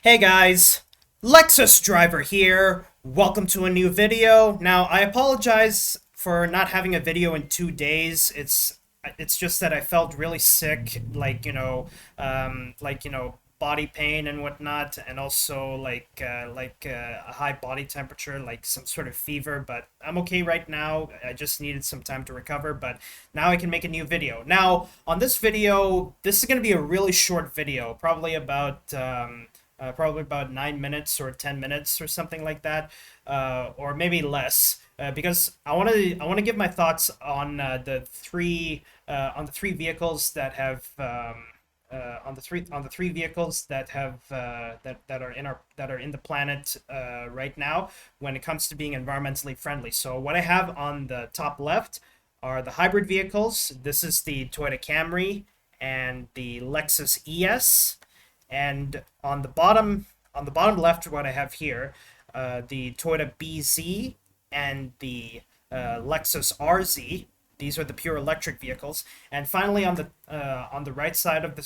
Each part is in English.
Hey guys, Lexus Driver here. Welcome to a new video. Now, I apologize for not having a video in 2 days. It's just that I felt really sick, body pain and whatnot, and also a high body temperature, like some sort of fever. But I'm okay right now. I just needed some time to recover, but now I can make a new video. Now, on this video, this is going to be a really short video, probably about 9 minutes or 10 minutes or something like that, or maybe less, because I want to give my thoughts on the three vehicles that have on the three vehicles that have that are in the planet right now when it comes to being environmentally friendly. So what I have on the top left are the hybrid vehicles. This is the Toyota Camry and the Lexus ES. And on the bottom left, what I have here, the Toyota BZ and the Lexus RZ. These are the pure electric vehicles. And finally, on the right side of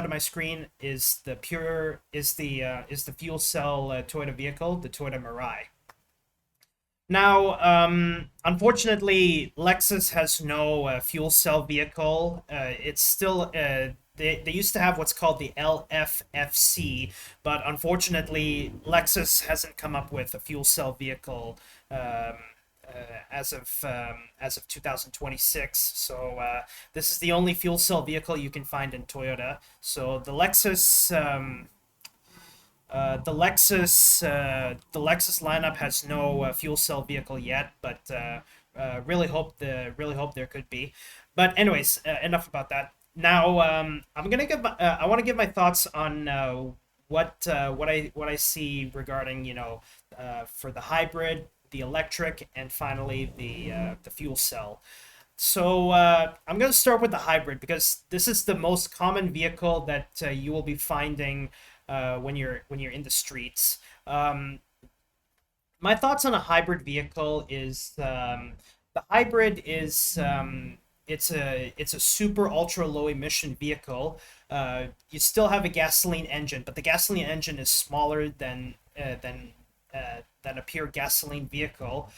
my screen is the fuel cell Toyota vehicle, the Toyota Mirai. Now, unfortunately, Lexus has no fuel cell vehicle. It's still they used to have what's called the LFFC, but unfortunately, Lexus hasn't come up with a fuel cell vehicle as of 2026. So this is the only fuel cell vehicle you can find in Toyota. So the Lexus lineup has no fuel cell vehicle yet, but really hope there could be. But anyways, enough about that. Now I want to give my thoughts on what I see regarding for the hybrid, the electric, and finally the fuel cell. So I'm going to start with the hybrid because this is the most common vehicle that you will be finding when you're in the streets. My thoughts on a hybrid vehicle is the hybrid is it's a super ultra low emission vehicle. You still have a gasoline engine, but the gasoline engine is smaller than a pure gasoline vehicle.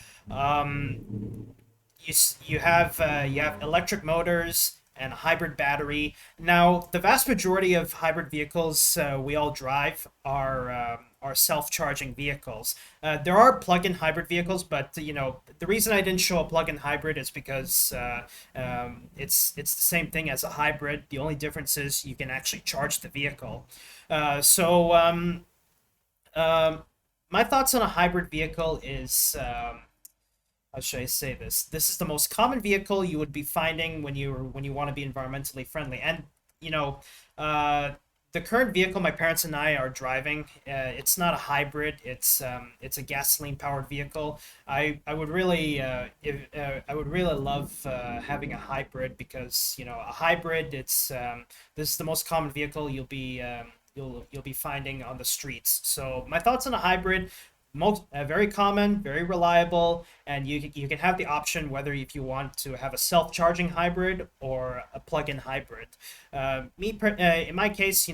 You have electric motors and a hybrid battery. Now, the vast majority of hybrid vehicles we all drive are self-charging vehicles. There are plug-in hybrid vehicles, but the reason I didn't show a plug-in hybrid is because it's the same thing as a hybrid. The only difference is you can actually charge the vehicle. So my thoughts on a hybrid vehicle is. How should I say this? This is the most common vehicle you would be finding when you want to be environmentally friendly. And the current vehicle my parents and I are driving, it's not a hybrid. It's a gasoline powered vehicle. I would really I would really love having a hybrid because a hybrid this is the most common vehicle you'll be finding on the streets. So my thoughts on a hybrid. Very common, very reliable, and you can have the option whether if you want to have a self-charging hybrid or a plug-in hybrid. In my case,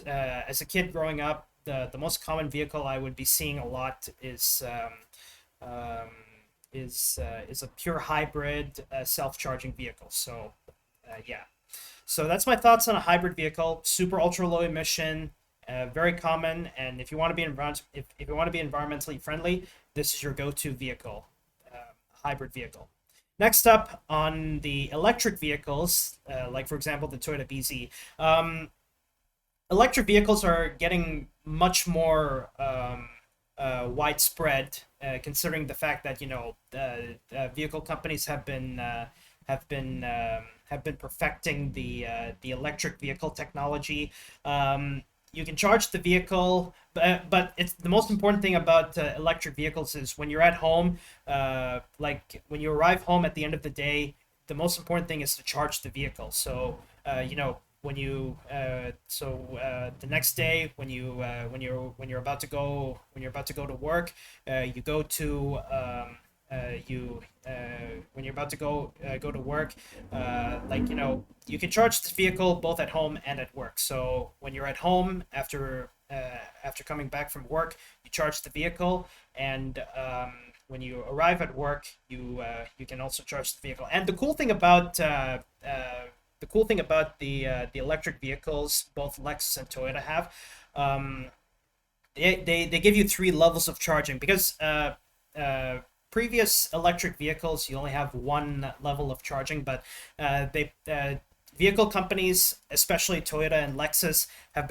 as a kid growing up, the most common vehicle I would be seeing a lot is a pure hybrid self-charging vehicle. So yeah. So that's my thoughts on a hybrid vehicle. Super ultra low emission, very common, and if you want to be if you want to be environmentally friendly, this is your go-to vehicle, hybrid vehicle. Next up on the electric vehicles, like for example the Toyota BZ. Electric vehicles are getting much more widespread, considering the fact that vehicle companies have been have been perfecting the electric vehicle technology. You can charge the vehicle, but it's the most important thing about electric vehicles is when you're at home, like when you arrive home at the end of the day, the most important thing is to charge the vehicle. So the next day when you're about to go to work, you go to you when you're about to go to work, you can charge this vehicle both at home and at work. So when you're at home after coming back from work, you charge the vehicle, and when you arrive at work, you can also charge the vehicle. And the cool thing about the electric vehicles both Lexus and Toyota have, um, they give you three levels of charging because previous electric vehicles you only have one level of charging, but they vehicle companies, especially Toyota and Lexus, have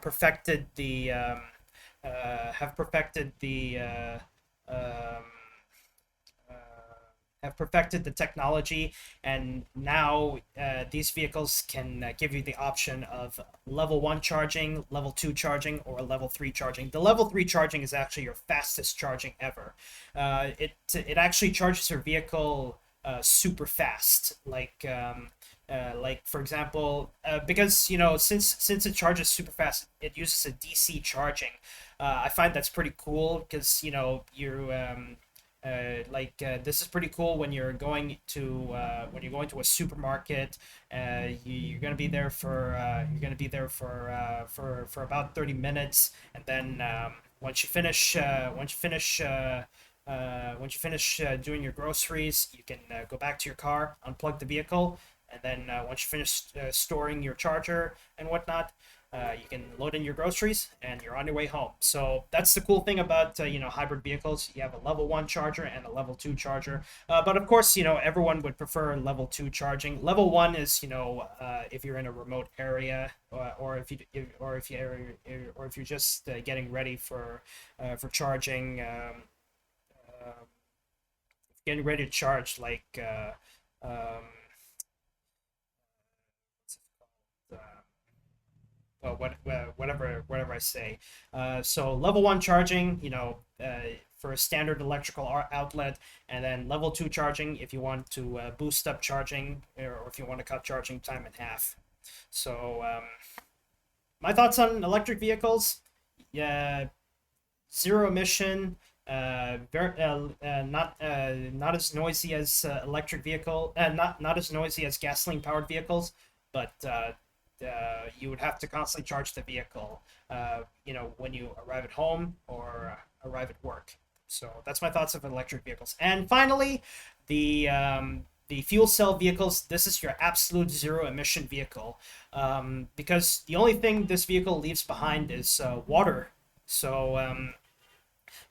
perfected um, uh, the technology, and now these vehicles can give you the option of level 1 charging, level 2 charging, or level 3 charging. The level 3 charging is actually your fastest charging ever. It actually charges your vehicle super fast, like for example, because since it charges super fast, it uses a DC charging. I find that's pretty cool because this is pretty cool when you're going to a supermarket. You're gonna be there for about 30 minutes, and then once you finish doing your groceries, you can go back to your car, unplug the vehicle, and then once you finish storing your charger and whatnot, you can load in your groceries and you're on your way home. So that's the cool thing about hybrid vehicles. You have a level 1 charger and a level 2 charger, but of course everyone would prefer level 2 charging. Level 1 is if you're in a remote area, or if you're just getting ready for charging. Getting ready to charge, uh, whatever I say. So level 1 charging, for a standard electrical outlet, and then level 2 charging if you want to boost up charging, or if you want to cut charging time in half. So my thoughts on electric vehicles: yeah, zero emission, not as noisy as not as noisy as gasoline powered vehicles, but you would have to constantly charge the vehicle, when you arrive at home or arrive at work. So that's my thoughts of electric vehicles. And finally, the fuel cell vehicles. This is your absolute zero emission vehicle, because the only thing this vehicle leaves behind is water. So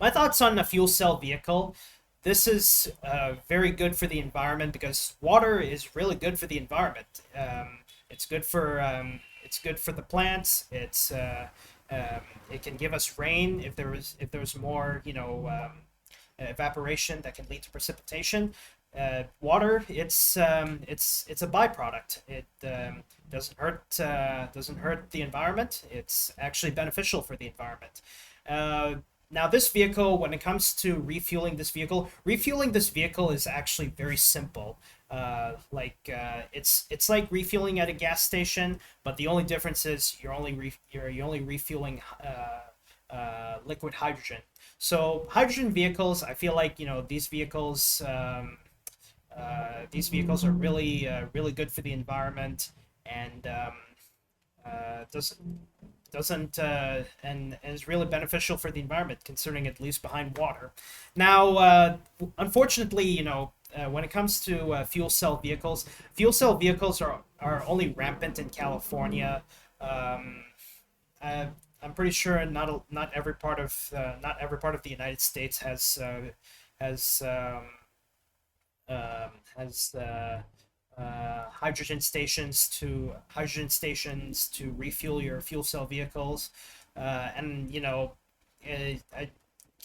my thoughts on a fuel cell vehicle: this is very good for the environment because water is really good for the environment. It's good for the plants. It can give us rain if there was more evaporation that can lead to precipitation. Water, it's a byproduct. It doesn't hurt the environment. It's actually beneficial for the environment. Now, this vehicle, when it comes to refueling this vehicle is actually very simple. It's like refueling at a gas station, but the only difference is you're only refueling liquid hydrogen. So hydrogen vehicles, I feel like these vehicles are really good for the environment, and doesn't and is really beneficial for the environment, considering it leaves behind water. Now, unfortunately, when it comes to fuel cell vehicles are only rampant in California. I, I'm pretty sure not every part of the United States has has hydrogen stations to refuel your fuel cell vehicles, and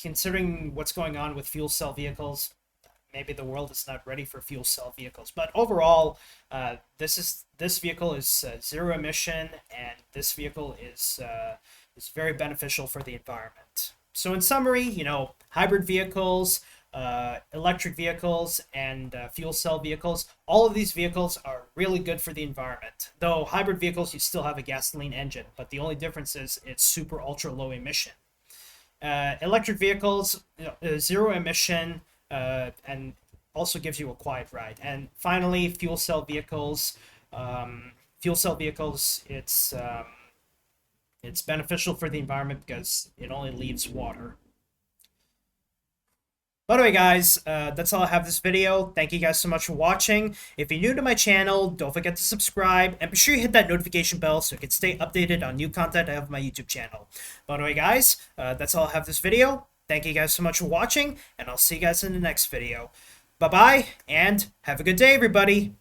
considering what's going on with fuel cell vehicles, maybe the world is not ready for fuel cell vehicles. But overall, this vehicle is zero emission, and this vehicle is very beneficial for the environment. So in summary, hybrid vehicles, electric vehicles, and fuel cell vehicles, all of these vehicles are really good for the environment. Though hybrid vehicles, you still have a gasoline engine, but the only difference is it's super ultra low emission. Electric vehicles, zero emission, and also gives you a quiet ride. And finally, fuel cell vehicles. It's It's beneficial for the environment because it only leaves water. By the way, guys, that's all I have this video. Thank you guys so much for watching. If you're new to my channel, don't forget to subscribe, and be sure you hit that notification bell so you can stay updated on new content I have on my YouTube channel. By the way, guys, that's all I have this video. Thank you guys so much for watching, and I'll see you guys in the next video. Bye-bye, and have a good day, everybody.